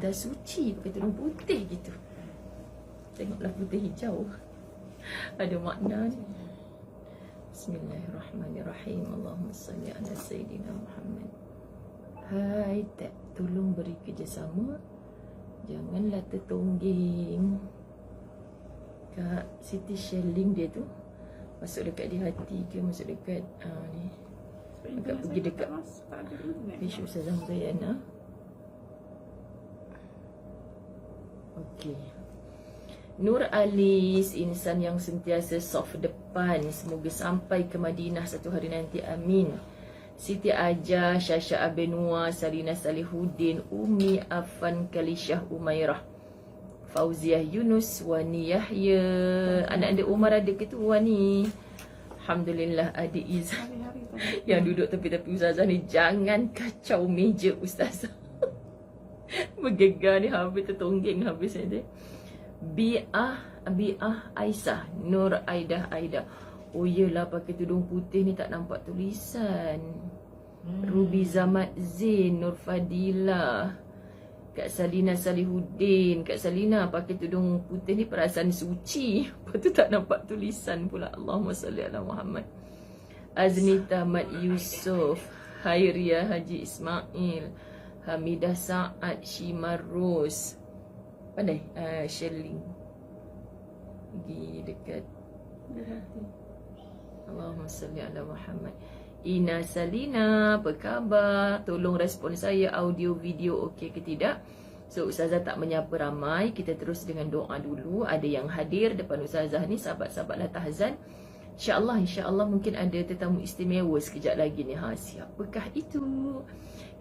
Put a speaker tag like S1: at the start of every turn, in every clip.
S1: dah suci pakai tudung putih gitu. Tengoklah putih hijau. Ada makna ni. Bismillahirrahmanirrahim. Allahumma salli ala Sayyidina Muhammad. Hai, tak tolong beri kerjasama. Janganlah tertongging. Kak Siti share link dia tu. Masuk dekat di hati ke masuk dekat ni. Agak pergi dekat page Ustazah Zayana. Okey. Nur Alis, insan yang sentiasa soft depan. Semoga sampai ke Madinah satu hari nanti. Amin. Siti Aja, Syasha Abenua, Salina Salihuddin, Umi Afan Kalishah Umairah, Fauziah Yunus, Wani Yahya. Anak-anak Umar ada ke tu Wani? Alhamdulillah ada Izan. Yang duduk tepi-tepi Ustazah ni, jangan kacau meja Ustazah. Bergegar ni habis tertongging habis ni. Bi'ah Aisyah, Nur Aidah. Oh yelah, pakai tudung putih ni tak nampak tulisan. Ruby Zamat Zain, Nur Fadila, Kak Salina Salihuddin. Kak Salina pakai tudung putih ni perasaan suci. Lepas tu tak nampak tulisan pula. Allahumma salli ala Muhammad. Aznita Mat Yusof, Hairiah Haji Ismail, Hamidah Saad, Shimar Ros. Pandai Sherling. Pergi dekat Allahumma salli ala Muhammad. Ina Salina, apa khabar? Tolong respon saya, audio video okey ke tidak? So Ustazah tak menyapa ramai. Kita terus dengan doa dulu. Ada yang hadir depan Ustazah ni, sahabat-sahabat Latahzan. InsyaAllah mungkin ada tetamu istimewa sekejap lagi ni. Siapakah itu?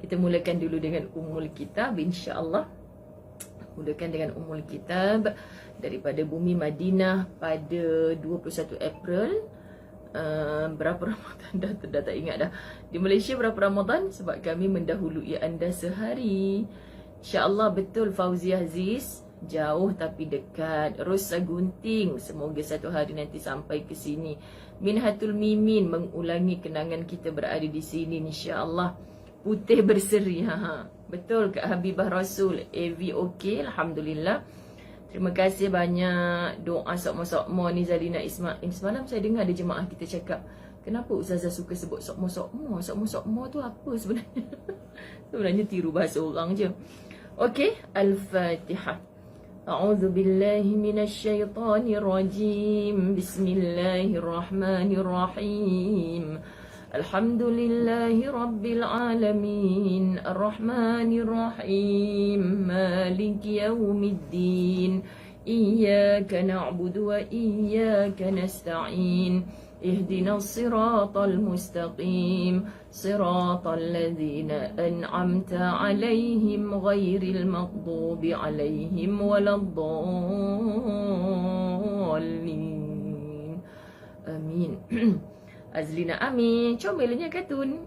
S1: Kita mulakan dulu dengan Ummul Kitab, insyaAllah. Mulakan dengan Ummul Kitab daripada Bumi Madinah pada 21 April. Berapa Ramadan dah tak ingat dah. Di Malaysia berapa Ramadan? Sebab kami mendahului anda sehari. InsyaAllah betul Fauziah Aziz. Jauh tapi dekat. Rosa Gunting, semoga satu hari nanti sampai ke sini. Minhatul Mimin, mengulangi kenangan kita berada di sini insya-Allah. Putih berseri. Betul Kak Habibah Rasul. AV okey, alhamdulillah. Terima kasih banyak doa sokmo-sokmo ni Zalina Ismail. Semalam saya dengar ada jemaah kita cakap, kenapa Ustazah suka sebut sokmo-sokmo? Sokmo-sokmo tu apa sebenarnya? Sebenarnya tiru bahasa orang je. Okey, Al-Fatihah. A'udzu billahi minasy syaithanir rajim. Bismillahirrahmanirrahim. Alhamdulillahi rabbil alamin. Arrahmanir rahim. Maliki yaumiddin. Iyyaka na'budu wa iyyaka nasta'in. اهدنا الصراط المستقيم صراط الذين أنعمت عليهم غير المغضوب عليهم ولا الضالين آمين. Azlina amin. Comelnya kartun.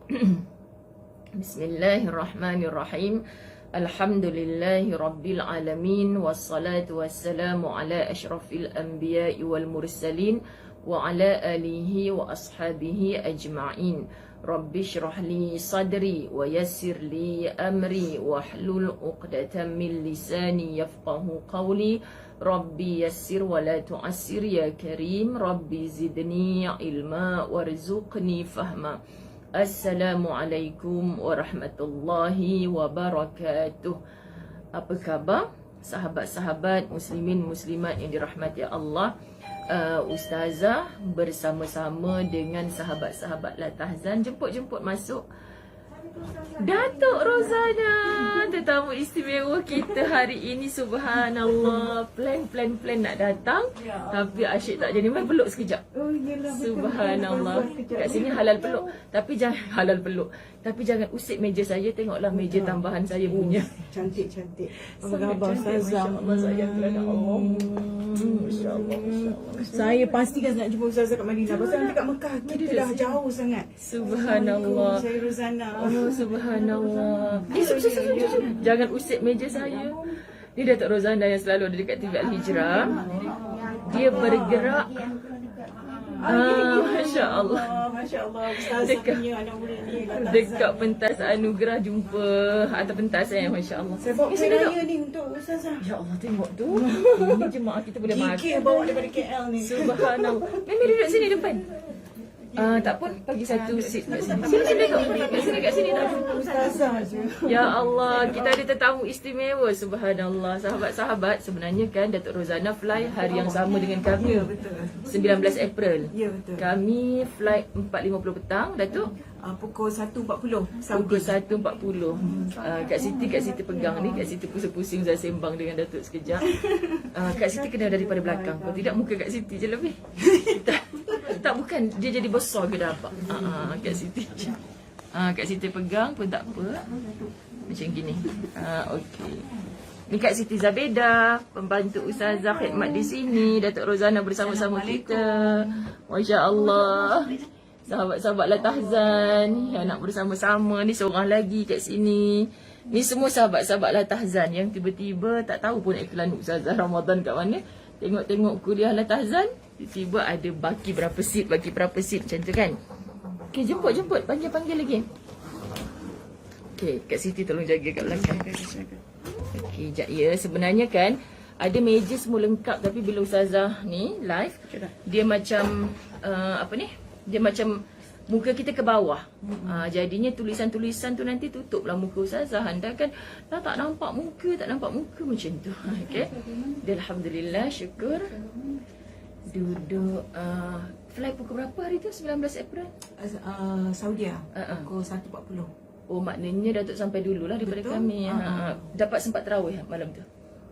S1: Bismillahirrahmanirrahim. Alhamdulillahi rabbil alamin. Wassalatu wassalamu ala ashrafil anbiya'i wal mursalin wa ala alihi wa ashabihi ajma'in. Rabbi shrah li sadri wa yassir li amri wahlul 'uqdatam min lisani yafqahu qawli. Rabbi yassir wa la tu'assir ya karim. Rabbi zidni ilma warzuqni fahma. Assalamualaikum warahmatullahi wabarakatuh. Apa khabar sahabat-sahabat muslimin muslimat yang dirahmati Allah? Ustazah bersama-sama dengan sahabat-sahabat Latahzan jemput masuk Datuk Rozana, tetamu istimewa kita hari ini. Subhanallah, plan nak datang tapi asyik tak jadi. Mai peluk sekejap. Subhanallah. Kat sini halal peluk, tapi jangan usik meja saya. Tengoklah meja tambahan saya punya.
S2: Cantik. Apa khabar Ustazah?
S1: Masya-Allah.
S2: Saya pastikan nak jumpa Ustazah kat Madinah. Pasal dekat Mekah kita dah jauh sangat.
S1: Subhanallah.
S2: Saya Rozana.
S1: Subhanallah. Jangan usik meja saya. Ni Datuk Rozana yang selalu ada dekat TV Al-Hijrah. Dia bergerak Masya Allah.
S2: Masya Allah. Ustazah
S1: Dekat-
S2: punya anak murid ni.
S1: Dekat pentas anugerah jumpa atau pentas Masya Allah.
S2: Saya bawa
S1: Ni
S2: kuih
S1: duduk.
S2: raya ni untuk Ustazah.
S1: Ya Allah, tengok tu. Ini jemaah kita boleh makan.
S2: Kikir bawa daripada KL ni.
S1: Subhanallah. Mimi duduk sini depan. Tak pun bagi satu seat kat sini. Sini duduk. Kat sini dah.
S2: Ustazah je.
S1: Ya Allah, kita ada tetamu istimewa. Subhanallah. Sahabat-sahabat, sebenarnya kan Datuk Rozana fly hari yang sama dengan kami.
S2: Ya, betul.
S1: 19 April.
S2: Ya, betul.
S1: Kami flight 4.50 petang, Datuk.
S2: Pukul 1.40
S1: Pukul 1.40. Kak Siti pegang ni. Kak Siti pusing-pusing saya sembang dengan Datuk sekejap. Kak Siti kena daripada belakang. Kalau tidak muka Kak Siti je lebih. Tak, bukan. Dia jadi besar ke dah apa. Kak Siti. Kak Siti pegang pun tak apa. Macam gini. Okey. Ni Kak Siti Zabeda, pembantu Ustazah khidmat di sini. Datuk Rozana bersama-sama kita. Masya Allah. Sahabat-sahabat Latahzan yang nak bersama-sama ni, seorang lagi kat sini. Ni semua sahabat-sahabat Latahzan yang tiba-tiba tak tahu pun iklan Ustazah Ramadan kat mana. Tengok-tengok kuliah Latahzan, tiba-tiba ada baki berapa seat macam tu kan. Okey, jemput. Panggil lagi. Okey, Kak Siti tolong jaga kat belakang. Okey, jap ya. Sebenarnya kan ada meja semua lengkap, tapi bila Ustazah ni live, dia macam dia macam muka kita ke bawah. Jadinya tulisan-tulisan tu nanti tutuplah muka Ustazah. Anda kan tak nampak muka macam tu. Okey. Alhamdulillah, syukur. Duduk flight pukul berapa hari tu? 19 April?
S2: Saudi pukul 1.40.
S1: Oh, maknanya Datuk sampai dululah daripada
S2: Betul.
S1: kami. Dapat sempat tarawih malam tu?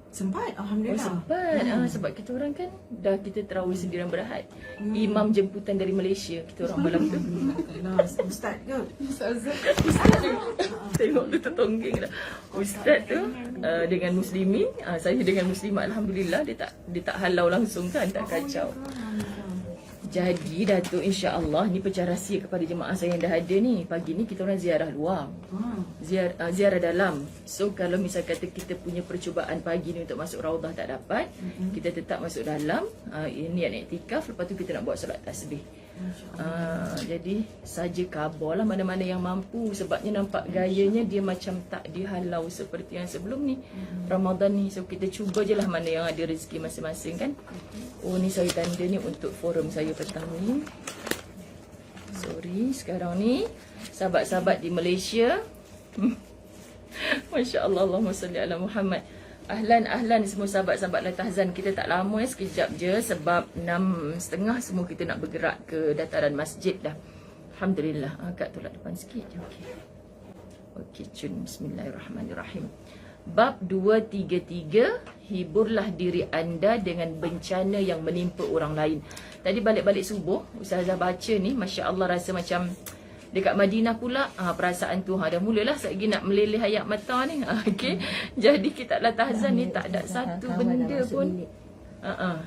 S2: Sempat,
S1: Oh,
S2: Alhamdulillah.
S1: sempat. Sebab kita orang kan dah kita tarawih sendirian berhad. Imam jemputan dari Malaysia kita orang malam tu.
S2: Ustaz ke?
S1: Tengok tu tertongging dah. Ustaz tu dengan muslimin, saya dengan muslimat, alhamdulillah dia tak halau langsung kan, tak kacau. Jadi Datuk, insya-Allah ni pecah rahsia kepada jemaah saya yang dah ada ni. Pagi ni kita orang ziarah luar. Ziarah dalam. So kalau misal kata kita punya percubaan pagi ni untuk masuk raudah tak dapat, kita tetap masuk dalam. Ini nak iktikaf, lepas tu kita nak buat solat tasbih. Jadi saja khabar lah mana-mana yang mampu. Sebabnya nampak gayanya dia macam tak dihalau seperti yang sebelum ni, Ramadan ni. So kita cuba je lah mana yang ada rezeki masing-masing kan. Oh, ni saya tanda ni untuk forum saya petang ni. Sorry, sekarang ni sahabat-sahabat di Malaysia. Masya Allah, Allahumma salli ala Muhammad. Ahlan semua sahabat-sahabat Latahzan. Kita tak lama sekejap je, sebab 6.30 semua kita nak bergerak ke dataran masjid dah. Alhamdulillah. Kak tolak depan sikit je. Okey, cun. Bismillahirrahmanirrahim. Bab 233, hiburlah diri anda dengan bencana yang menimpa orang lain. Tadi balik-balik subuh Ustazah baca ni, Masya Allah, rasa macam dekat Madinah pula. Perasaan tu dah mulalah lagi nak meleleh ayat mata ni. Okey. Jadi kita Latahzan ni tak ada satu benda pun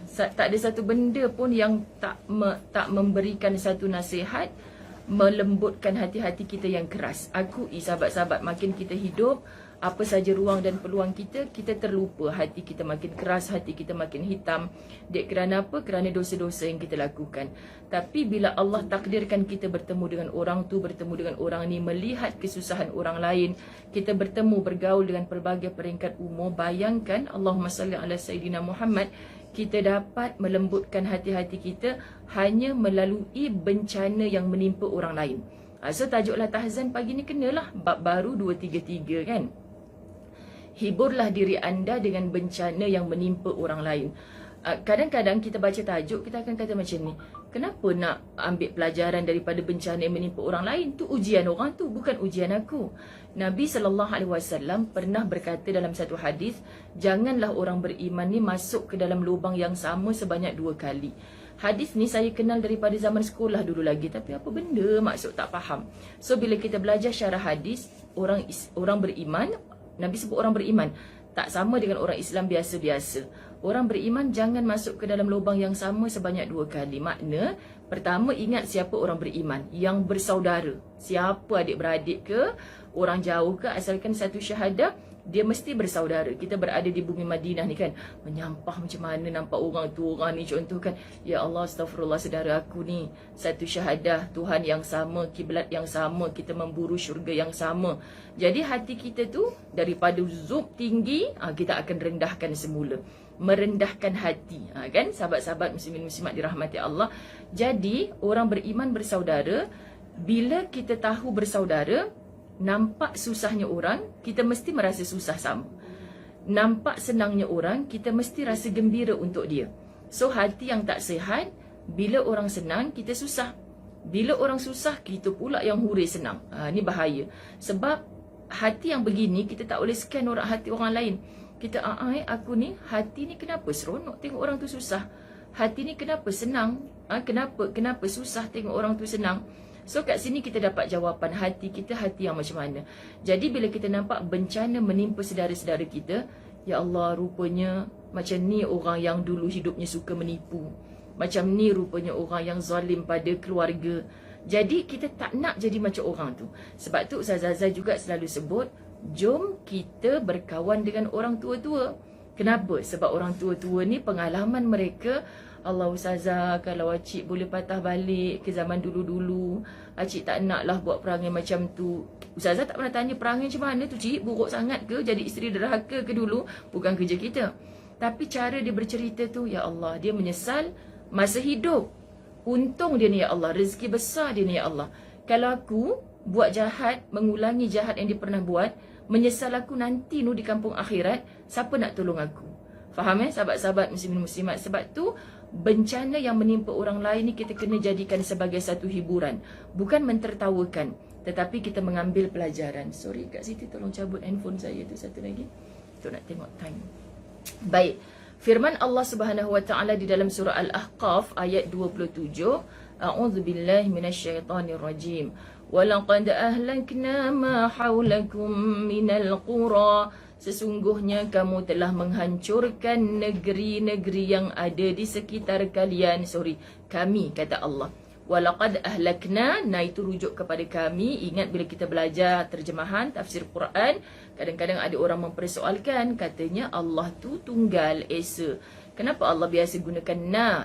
S1: tak ada satu benda pun yang tak memberikan satu nasihat melembutkan hati-hati kita yang keras. Akui sahabat-sahabat, makin kita hidup, apa saja ruang dan peluang kita terlupa. Hati kita makin keras, hati kita makin hitam. Dek, kerana apa? Kerana dosa-dosa yang kita lakukan. Tapi bila Allah takdirkan kita bertemu dengan orang tu, bertemu dengan orang ni, melihat kesusahan orang lain, kita bertemu, bergaul dengan pelbagai peringkat umur, bayangkan, Allahumma salli ala Sayyidina Muhammad, kita dapat melembutkan hati-hati kita hanya melalui bencana yang menimpa orang lain. So tajuk Latahzan pagi ni kenalah bab baru 233 kan. Hiburlah diri anda dengan bencana yang menimpa orang lain. Kadang-kadang kita baca tajuk, kita akan kata macam ni, kenapa nak ambil pelajaran daripada bencana yang menimpa orang lain? Tu ujian orang tu, bukan ujian aku. Nabi SAW pernah berkata dalam satu hadis, janganlah orang beriman ni masuk ke dalam lubang yang sama sebanyak 2 kali. Hadis ni saya kenal daripada zaman sekolah dulu lagi, tapi apa benda maksud tak faham. So bila kita belajar syarah hadis, orang beriman, Nabi sebut orang beriman, tak sama dengan orang Islam biasa-biasa. Orang beriman jangan masuk ke dalam lubang yang sama sebanyak 2 kali. Makna, pertama, ingat siapa orang beriman yang bersaudara. Siapa adik-beradik ke, orang jauh ke, asalkan satu syahadah, dia mesti bersaudara. Kita berada di bumi Madinah ni kan, menyampah macam mana nampak orang tu, orang ni contoh kan, ya Allah astagfirullah, saudara aku ni satu syahadah, Tuhan yang sama, kiblat yang sama, kita memburu syurga yang sama. Jadi hati kita tu daripada zub tinggi, kita akan rendahkan semula, merendahkan hati, kan sahabat-sahabat muslimin muslimat dirahmati Allah. Jadi orang beriman bersaudara. Bila kita tahu bersaudara, nampak susahnya orang, kita mesti merasa susah sama. Nampak senangnya orang, kita mesti rasa gembira untuk dia. So hati yang tak sihat, bila orang senang, kita susah. Bila orang susah, kita pula yang huri senang. Ni bahaya. Sebab hati yang begini, kita tak boleh scan hati orang lain. Kita, aku ni, hati ni kenapa seronok tengok orang tu susah? Hati ni kenapa senang? Kenapa susah tengok orang tu senang? So kat sini kita dapat jawapan hati kita, hati yang macam mana. Jadi bila kita nampak bencana menimpa saudara-saudara kita, ya Allah, rupanya macam ni orang yang dulu hidupnya suka menipu. Macam ni rupanya orang yang zalim pada keluarga. Jadi kita tak nak jadi macam orang tu. Sebab tu Ustazah Azhar juga selalu sebut, jom kita berkawan dengan orang tua-tua. Kenapa? Sebab orang tua-tua ni pengalaman mereka, Allah Ustazah, kalau acik boleh patah balik ke zaman dulu-dulu, acik tak naklah buat perangai macam tu. Ustazah tak pernah tanya perangai macam mana tu, cik, buruk sangat ke, jadi isteri derhaka ke dulu? Bukan kerja kita. Tapi cara dia bercerita tu, ya Allah, dia menyesal masa hidup. Untung dia ni, ya Allah, rezeki besar dia ni, ya Allah. Kalau aku buat jahat, mengulangi jahat yang dia pernah buat, menyesal aku nanti di kampung akhirat, siapa nak tolong aku? Faham sahabat-sahabat muslimin muslimat? Sebab tu bencana yang menimpa orang lain ni kita kena jadikan sebagai satu hiburan, bukan mentertawakan, tetapi kita mengambil pelajaran. Sorry Kak Siti, tolong cabut handphone saya tu satu lagi, tu nak tengok time. Baik, firman Allah Subhanahu wa taala di dalam surah Al-Ahqaf ayat 27, a'udzubillahi minasyaitonirrajim. Walaqad ahlakna ma haulakum minal qura. Sesungguhnya kamu telah menghancurkan negeri-negeri yang ada di sekitar kalian. Kami, kata Allah. Walaqad ahlakna, itu rujuk kepada kami. Ingat bila kita belajar terjemahan, tafsir Quran, kadang-kadang ada orang mempersoalkan, katanya Allah tu tunggal, esa. Kenapa Allah biasa gunakan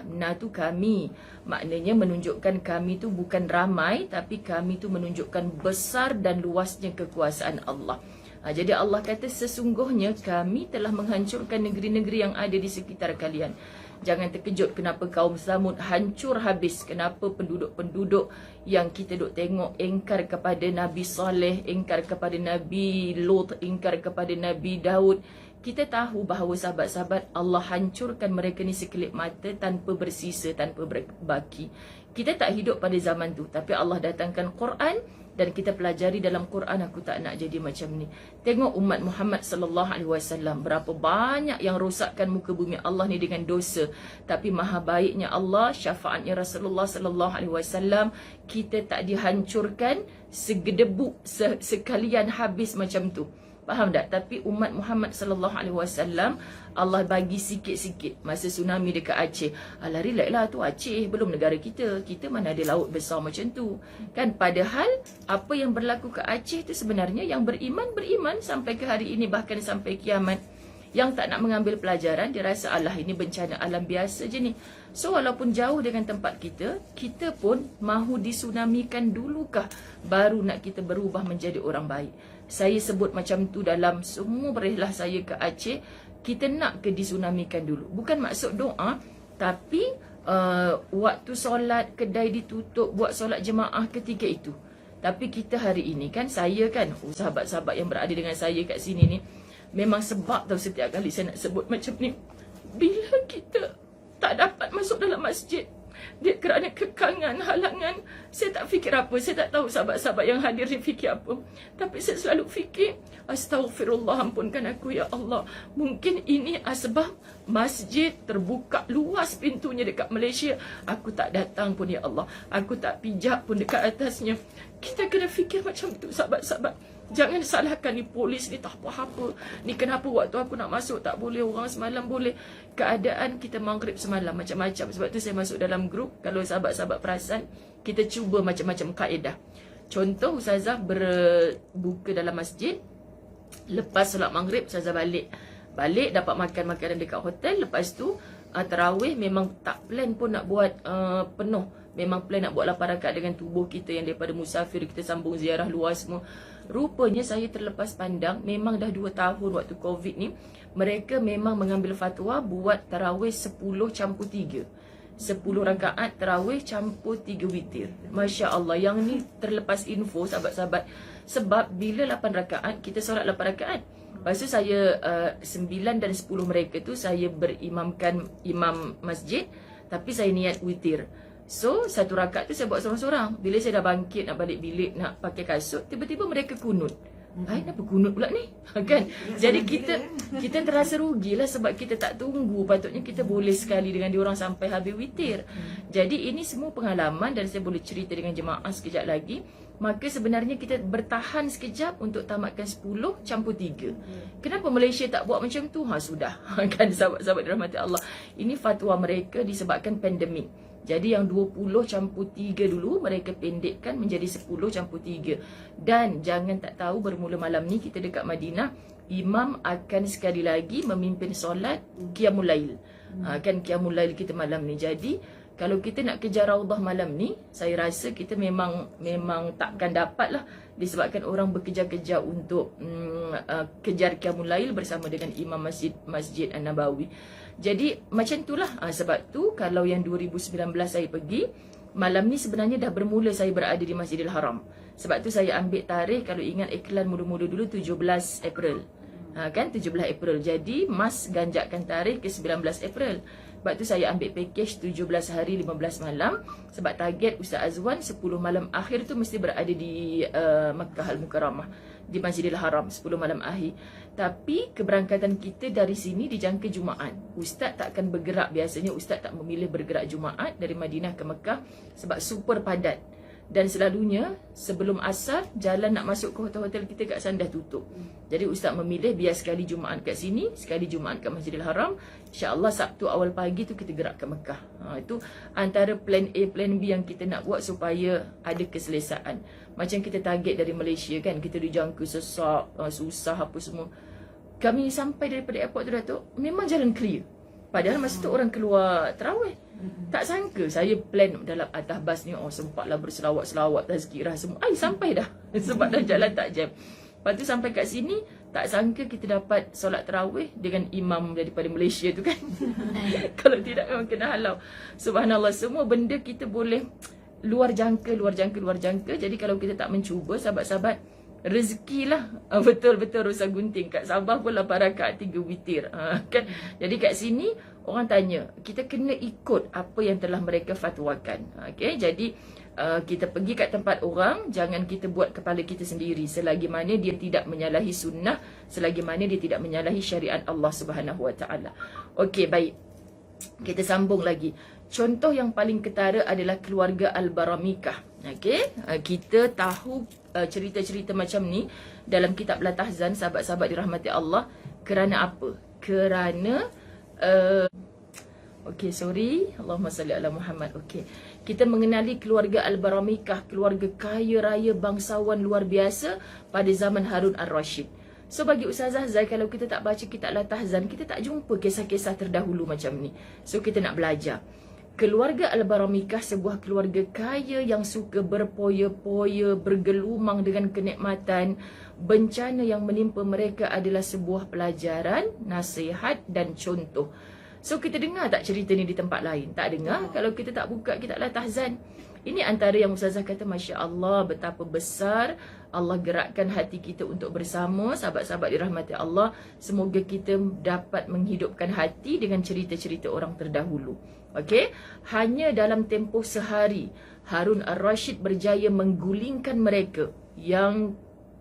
S1: na tu kami? Maknanya menunjukkan kami tu bukan ramai, tapi kami tu menunjukkan besar dan luasnya kekuasaan Allah. Jadi Allah kata sesungguhnya kami telah menghancurkan negeri-negeri yang ada di sekitar kalian. Jangan terkejut kenapa kaum Samud hancur habis. Kenapa penduduk-penduduk yang kita duk tengok engkar kepada Nabi Saleh, engkar kepada Nabi Lut, engkar kepada Nabi Daud. Kita tahu bahawa sahabat-sahabat, Allah hancurkan mereka ni sekelip mata, tanpa bersisa, tanpa berbaki. Kita tak hidup pada zaman tu, tapi Allah datangkan Quran dan kita pelajari dalam Quran. Aku tak nak jadi macam ni. Tengok umat Muhammad sallallahu alaihi wasallam, berapa banyak yang rosakkan muka bumi Allah ni dengan dosa, tapi maha baiknya Allah, syafaatnya Rasulullah sallallahu alaihi wasallam, kita tak dihancurkan segedebuk sekalian habis macam tu. Faham tak? Tapi umat Muhammad sallallahu alaihi wasallam, Allah bagi sikit-sikit. Masa tsunami dekat Aceh, alah relax lah tu Aceh, belum negara kita. Kita mana ada laut besar macam tu. Kan padahal apa yang berlaku ke Aceh tu sebenarnya yang beriman sampai ke hari ini, bahkan sampai kiamat. Yang tak nak mengambil pelajaran, dia rasa alah ini bencana alam biasa je ni. So walaupun jauh dengan tempat kita, kita pun mahu disunamikan dulukah baru nak kita berubah menjadi orang baik. Saya sebut macam tu dalam semua berihlah saya ke Aceh. Kita nak ke disunamikan dulu. Bukan maksud doa, tapi waktu solat, kedai ditutup, buat solat jemaah ketika itu. Tapi kita hari ini kan, saya kan, sahabat-sahabat yang berada dengan saya kat sini ni, memang sebab tahu setiap kali saya nak sebut macam ni, bila kita tak dapat masuk dalam masjid, dia kerana kekangan, halangan, saya tak fikir apa. Saya tak tahu sahabat-sahabat yang hadir ni fikir apa. Tapi saya selalu fikir, astaghfirullah, ampunkan aku ya Allah. Mungkin ini sebab masjid terbuka luas pintunya dekat Malaysia, aku tak datang pun ya Allah, aku tak pijak pun dekat atasnya. Kita kena fikir macam tu sahabat-sahabat. Jangan salahkan ni polis ni tak apa-apa, ni kenapa waktu aku nak masuk tak boleh, orang semalam boleh. Keadaan kita maghrib semalam macam-macam. Sebab tu saya masuk dalam grup. Kalau sahabat-sahabat perasan, kita cuba macam-macam kaedah. Contoh Ustazah berbuka dalam masjid, Lepas solat maghrib Ustazah balik dapat makan makanan dekat hotel. Lepas tu tarawih memang tak plan pun nak buat penuh. Memang plan nak buat 8 rakaat dengan tubuh kita yang daripada musafir, kita sambung ziarah luar semua. Rupanya saya terlepas pandang, memang dah 2 tahun waktu Covid ni, mereka memang mengambil fatwa buat tarawih 10 campur 3. 10 rakaat tarawih campur 3 witir. Masya Allah, yang ni terlepas info sahabat-sahabat. Sebab bila 8 rakaat, kita solat 8 rakaat. Lepas tu saya 9 dan 10 mereka tu saya berimamkan imam masjid, tapi saya niat witir. So 1 rakaat tu saya buat seorang-seorang. Bila saya dah bangkit nak balik bilik, nak pakai kasut, tiba-tiba mereka kunut. Kenapa kunut pula ni? Kan? Jadi kita terasa rugilah sebab kita tak tunggu. Patutnya kita boleh sekali dengan diorang sampai habis witir. Jadi ini semua pengalaman dan saya boleh cerita dengan jemaah sekejap lagi. Maka sebenarnya kita bertahan sekejap untuk tamatkan 10 campur 3. Kenapa Malaysia tak buat macam tu? Sudah. Kan sahabat-sahabat dirahmati Allah. Ini fatwa mereka disebabkan pandemik. Jadi yang 20 campur 3 dulu mereka pendekkan menjadi 10 campur 3. Dan jangan tak tahu, bermula malam ni kita dekat Madinah, imam akan sekali lagi memimpin solat Qiyamul Lail. Kan Qiyamul Lail kita malam ni. Jadi kalau kita nak kejar Raudah malam ni, saya rasa kita memang takkan dapat lah, disebabkan orang bekerja-kerja untuk kejar Qiyamul Lail bersama dengan imam Masjid An-Nabawi. Jadi macam itulah. Sebab tu kalau yang 2019 saya pergi, malam ni sebenarnya dah bermula saya berada di Masjidil Haram. Sebab tu saya ambil tarikh, kalau ingat iklan mula-mula dulu 17 April. Kan 17 April. Jadi Mas ganjakkan tarikh ke 19 April. Sebab tu saya ambil package 17 hari 15 malam. Sebab target Ustaz Azwan 10 malam akhir tu mesti berada di Makkah Al-Mukarramah, di Masjidil Haram 10 malam akhir. Tapi keberangkatan kita dari sini dijangka Jumaat. Ustaz tak akan bergerak. Biasanya Ustaz tak memilih bergerak Jumaat dari Madinah ke Mekah sebab super padat. Dan selalunya sebelum asar, jalan nak masuk ke hotel-hotel kita kat sana dah tutup. Jadi Ustaz memilih biar sekali Jumaat kat sini, sekali Jumaat kat Masjidil Haram. InsyaAllah Sabtu awal pagi tu kita gerak ke Mekah. Itu antara plan A, plan B yang kita nak buat supaya ada keselesaan. Macam kita target dari Malaysia kan, kita dijangka sesak, susah apa semua. Kami sampai daripada airport tu Datuk, memang jalan clear. Padahal masa tu orang keluar tarawih. Tak sangka saya plan dalam atas bas ni, sempatlah berselawat-selawat, tazkirah semua. Sampai dah. Sebab dah jalan tak jam. Lepas tu sampai kat sini, tak sangka kita dapat solat tarawih dengan imam daripada Malaysia tu kan. Kalau tidak memang kena halau. Subhanallah, semua benda kita boleh luar jangka. Jadi kalau kita tak mencuba, sahabat-sahabat, rezekilah. Betul-betul Rosa Gunting kat Sabah pun 8 rakaat 3 witir. Kan? Jadi kat sini orang tanya, kita kena ikut apa yang telah mereka fatwakan. Okey, jadi kita pergi kat tempat orang, jangan kita buat kepala kita sendiri selagi mana dia tidak menyalahi sunnah, selagi mana dia tidak menyalahi syariat Allah Subhanahu Wa Taala. Okey, baik. Kita sambung lagi. Contoh yang paling ketara adalah keluarga Al-Baramikah. Okey, kita tahu cerita-cerita macam ni dalam kitab Latahzan, sahabat-sahabat dirahmati Allah. Kerana apa? Kerana okey, sorry. Allahumma salli ala Muhammad. Okey, kita mengenali keluarga Al-Baramikah, keluarga kaya raya bangsawan luar biasa pada zaman Harun Ar-Rashid. So bagi Ustazah Zai, kalau kita tak baca kitab Latahzan, kita tak jumpa kisah-kisah terdahulu macam ni. So kita nak belajar. Keluarga Al-Baramikah sebuah keluarga kaya yang suka berpoya-poya, bergelumang dengan kenikmatan. Bencana yang menimpa mereka adalah sebuah pelajaran, nasihat dan contoh. So kita dengar tak cerita ni di tempat lain? Tak dengar kalau kita tak buka kitab Latahzan. Ini antara yang Ustazah kata, Masya Allah, betapa besar Allah gerakkan hati kita untuk bersama. Sahabat-sahabat dirahmati Allah, semoga kita dapat menghidupkan hati dengan cerita-cerita orang terdahulu. Okey, hanya dalam tempoh sehari, Harun Ar-Rashid berjaya menggulingkan mereka yang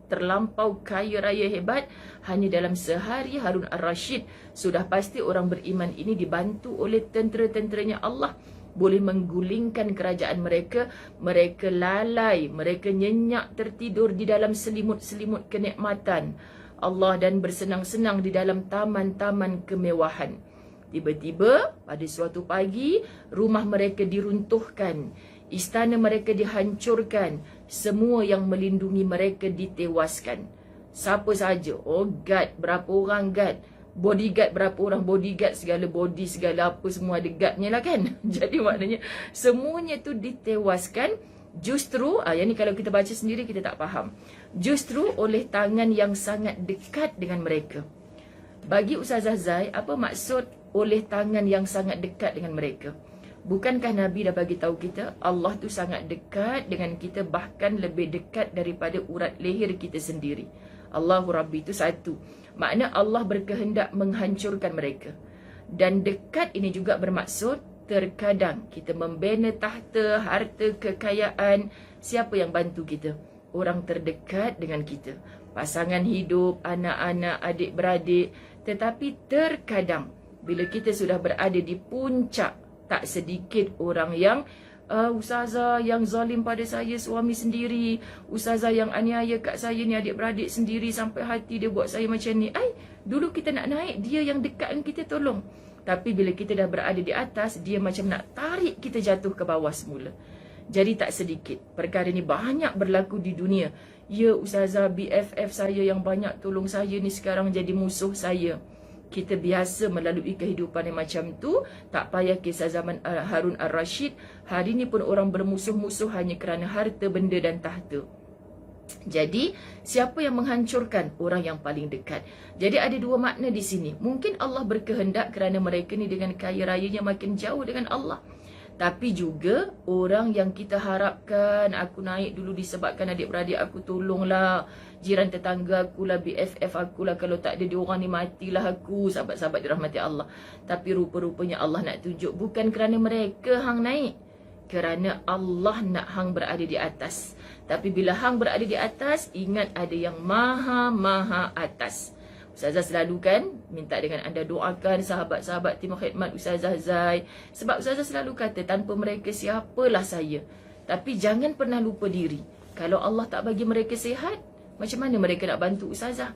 S1: terlampau kaya raya hebat. Hanya dalam sehari Harun Ar-Rashid, sudah pasti orang beriman ini dibantu oleh tentera-tenteranya Allah, boleh menggulingkan kerajaan mereka. Mereka lalai, mereka nyenyak tertidur di dalam selimut-selimut kenikmatan Allah dan bersenang-senang di dalam taman-taman kemewahan. Tiba-tiba pada suatu pagi, rumah mereka diruntuhkan, istana mereka dihancurkan, semua yang melindungi mereka ditewaskan. Siapa saja. Oh, guard. Berapa orang guard. Bodyguard berapa orang bodyguard, segala body, segala apa semua ada guardnya lah kan. Jadi maknanya semuanya tu ditewaskan justru, yang ni kalau kita baca sendiri kita tak faham. Justru oleh tangan yang sangat dekat dengan mereka. Bagi Ustazah Zai, apa maksud oleh tangan yang sangat dekat dengan mereka? Bukankah Nabi dah bagi tahu kita Allah tu sangat dekat dengan kita, bahkan lebih dekat daripada urat leher kita sendiri. Allahu Rabbi itu satu. Makna Allah berkehendak menghancurkan mereka. Dan dekat ini juga bermaksud terkadang kita membina tahta, harta, kekayaan. Siapa yang bantu kita? Orang terdekat dengan kita. Pasangan hidup, anak-anak, adik-beradik. Tetapi terkadang bila kita sudah berada di puncak, tak sedikit orang yang Ustazah yang zalim pada saya, suami sendiri. Ustazah yang aniaya kat saya ni, adik-beradik sendiri, sampai hati dia buat saya macam ni. Dulu kita nak naik, dia yang dekat dengan kita tolong. Tapi bila kita dah berada di atas, dia macam nak tarik kita jatuh ke bawah semula. Jadi tak sedikit. Perkara ni banyak berlaku di dunia. Ya Ustazah, BFF saya yang banyak tolong saya ni sekarang jadi musuh saya. Kita biasa melalui kehidupan yang macam tu. Tak payah kisah zaman Harun Ar-Rashid. Hari ni pun orang bermusuh-musuh hanya kerana harta, benda dan tahta. Jadi, siapa yang menghancurkan? Orang yang paling dekat. Jadi ada dua makna di sini. Mungkin Allah berkehendak kerana mereka ni dengan kaya rayanya makin jauh dengan Allah. Tapi juga orang yang kita harapkan, aku naik dulu disebabkan adik-beradik aku tolonglah, jiran tetangga aku lah, BFF aku lah, kalau tak ada diorang ni matilah aku. Sahabat-sahabat dirahmati Allah. Tapi rupa-rupanya Allah nak tunjuk bukan kerana mereka hang naik, kerana Allah nak hang berada di atas. Tapi bila hang berada di atas, ingat ada yang maha-maha atas. Ustazah selalu kan minta dengan anda doakan sahabat-sahabat tim khidmat Ustazah Zai. Sebab Ustazah selalu kata tanpa mereka siapalah saya. Tapi jangan pernah lupa diri. Kalau Allah tak bagi mereka sihat, macam mana mereka nak bantu Ustazah?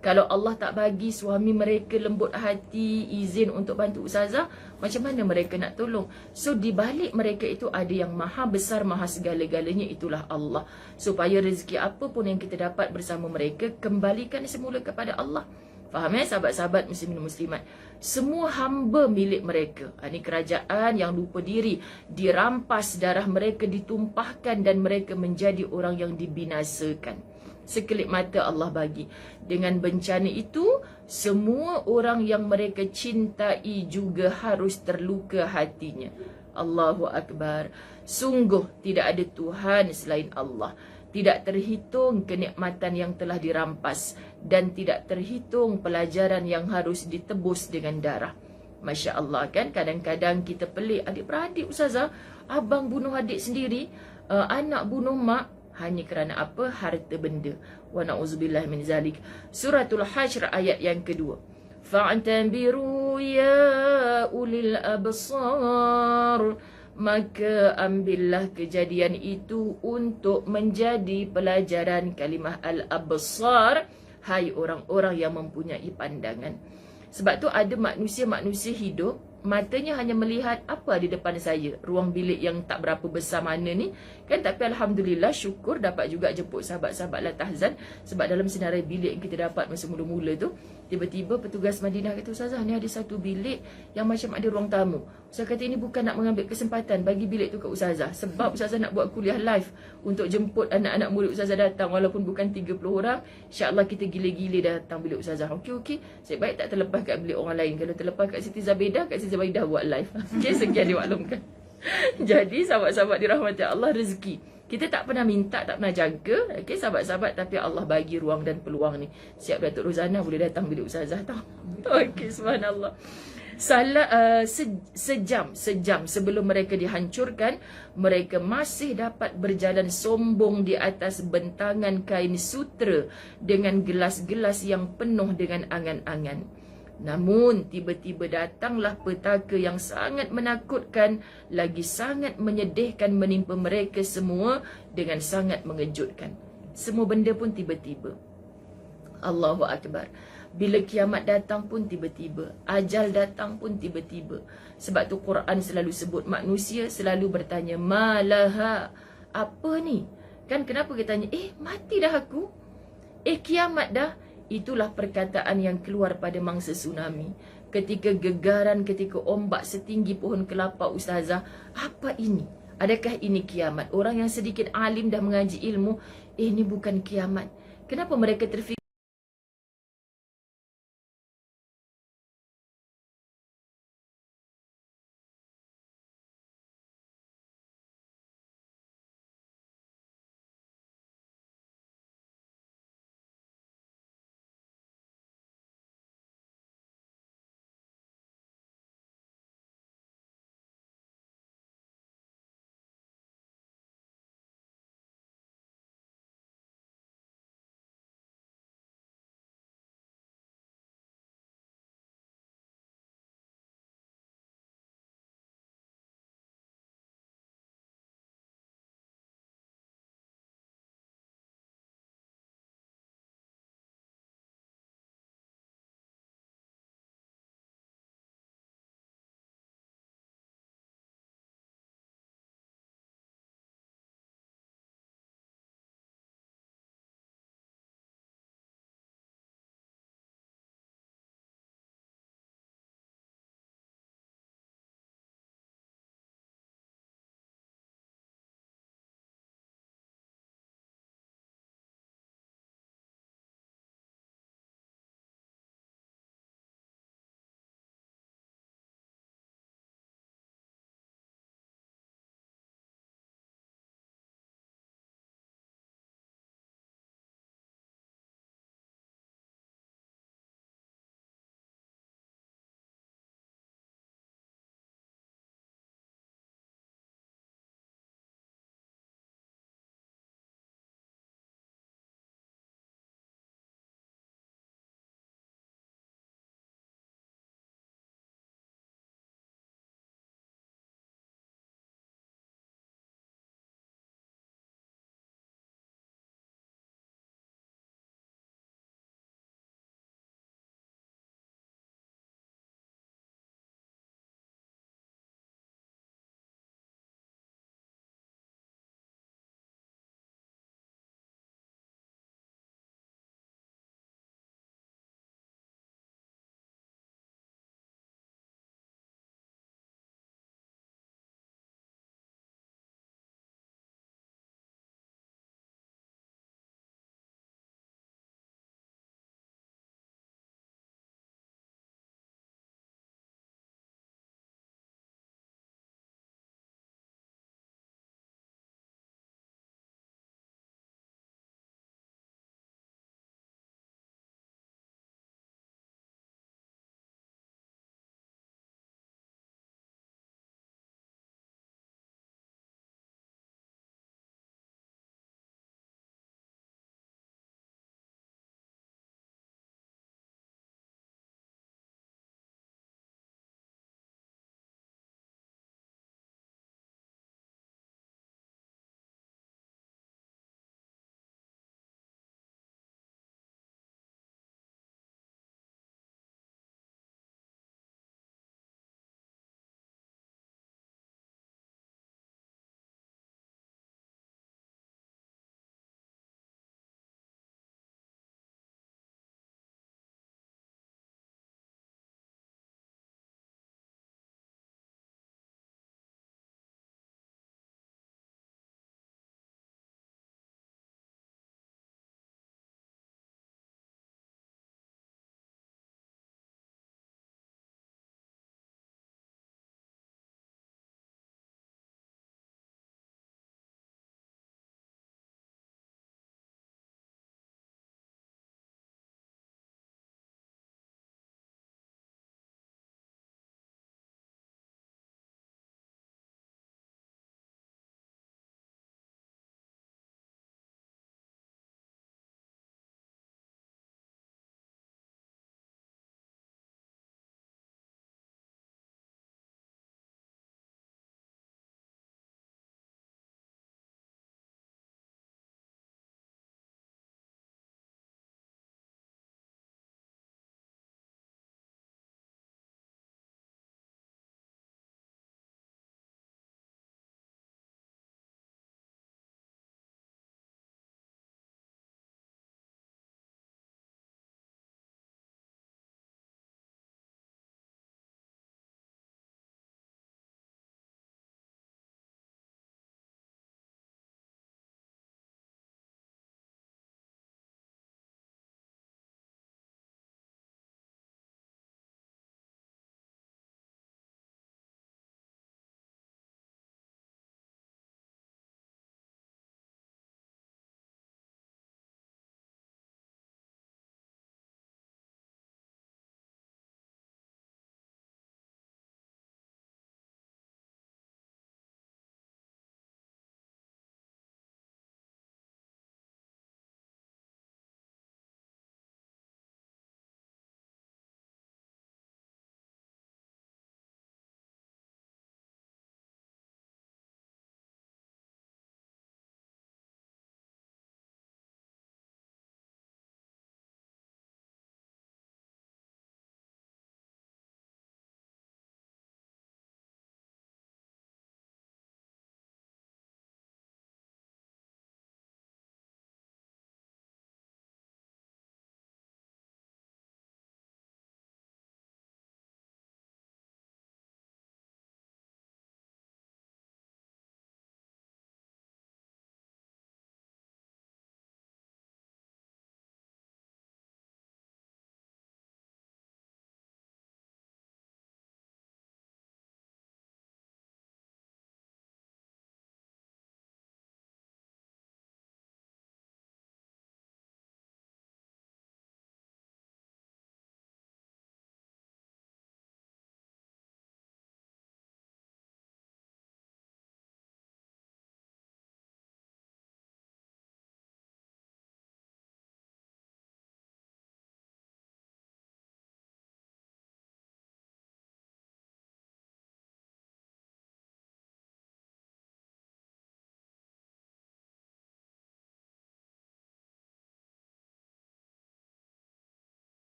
S1: Kalau Allah tak bagi suami mereka lembut hati, izin untuk bantu Ustazah, macam mana mereka nak tolong? So di balik mereka itu ada yang maha besar, maha segala-galanya, itulah Allah. Supaya rezeki apa pun yang kita dapat bersama mereka, kembalikan semula kepada Allah. Faham sahabat-sahabat muslimin muslimat? Semua hamba milik mereka. Ini kerajaan yang lupa diri, dirampas, darah mereka ditumpahkan dan mereka menjadi orang yang dibinasakan. Sekelip mata Allah bagi. Dengan bencana itu, semua orang yang mereka cintai juga harus terluka hatinya. Allahu Akbar. Sungguh tidak ada Tuhan selain Allah. Tidak terhitung kenikmatan yang telah dirampas. Dan tidak terhitung pelajaran yang harus ditebus dengan darah. Masya Allah kan, kadang-kadang kita pelik. Adik-beradik Ustazah, abang bunuh adik sendiri, anak bunuh mak, hanya kerana apa? Harta benda. Wa na'udzubillah min zalik. Suratul Hasyr ayat yang kedua. Fa'tabiru ya ulil absar. Maka ambillah kejadian itu untuk menjadi pelajaran kalimah al-absar. Hai orang-orang yang mempunyai pandangan. Sebab tu ada manusia-manusia hidup, matanya hanya melihat apa di depan saya. Ruang bilik yang tak berapa besar mana ni kan. Tapi Alhamdulillah, syukur dapat juga jemput sahabat-sahabat La Tahzan. Sebab dalam senarai bilik yang kita dapat masa mula-mula tu, tiba-tiba petugas Madinah kata, Ustazah ni ada satu bilik yang macam ada ruang tamu. Ustazah kata ini bukan nak mengambil kesempatan, bagi bilik tu ke Ustazah. Sebab Ustazah nak buat kuliah live untuk jemput anak-anak murid Ustazah datang. Walaupun bukan 30 orang, insyaAllah kita gila-gila datang bilik Ustazah. Okey, saya baik tak terlepas kat bilik orang lain. Kalau terlepas kat Siti Zabedah, kat Siti Zabedah buat live. Okey, sekian diwaklumkan. Jadi sahabat-sahabat dirahmati Allah, rezeki kita tak pernah minta, tak pernah jaga. Okey sahabat-sahabat, tapi Allah bagi ruang dan peluang ni. Siap Datuk Rozana boleh datang bilik Ustazah tau. Okey, subhanallah. Sejam sebelum mereka dihancurkan, mereka masih dapat berjalan sombong di atas bentangan kain sutra dengan gelas-gelas yang penuh dengan angan-angan. Namun tiba-tiba datanglah petaka yang sangat menakutkan, lagi sangat menyedihkan menimpa mereka semua dengan sangat mengejutkan. Semua benda pun tiba-tiba. Allahu Akbar. Bila kiamat datang pun tiba-tiba. Ajal datang pun tiba-tiba. Sebab tu Quran selalu sebut, manusia selalu bertanya, malaha, apa ni? Kan kenapa kita tanya, mati dah aku? Kiamat dah. Itulah perkataan yang keluar pada mangsa tsunami. Ketika gegaran, ketika ombak setinggi pohon kelapa, ustazah, apa ini? Adakah ini kiamat? Orang yang sedikit alim dah mengaji ilmu, ini bukan kiamat. Kenapa mereka terfikir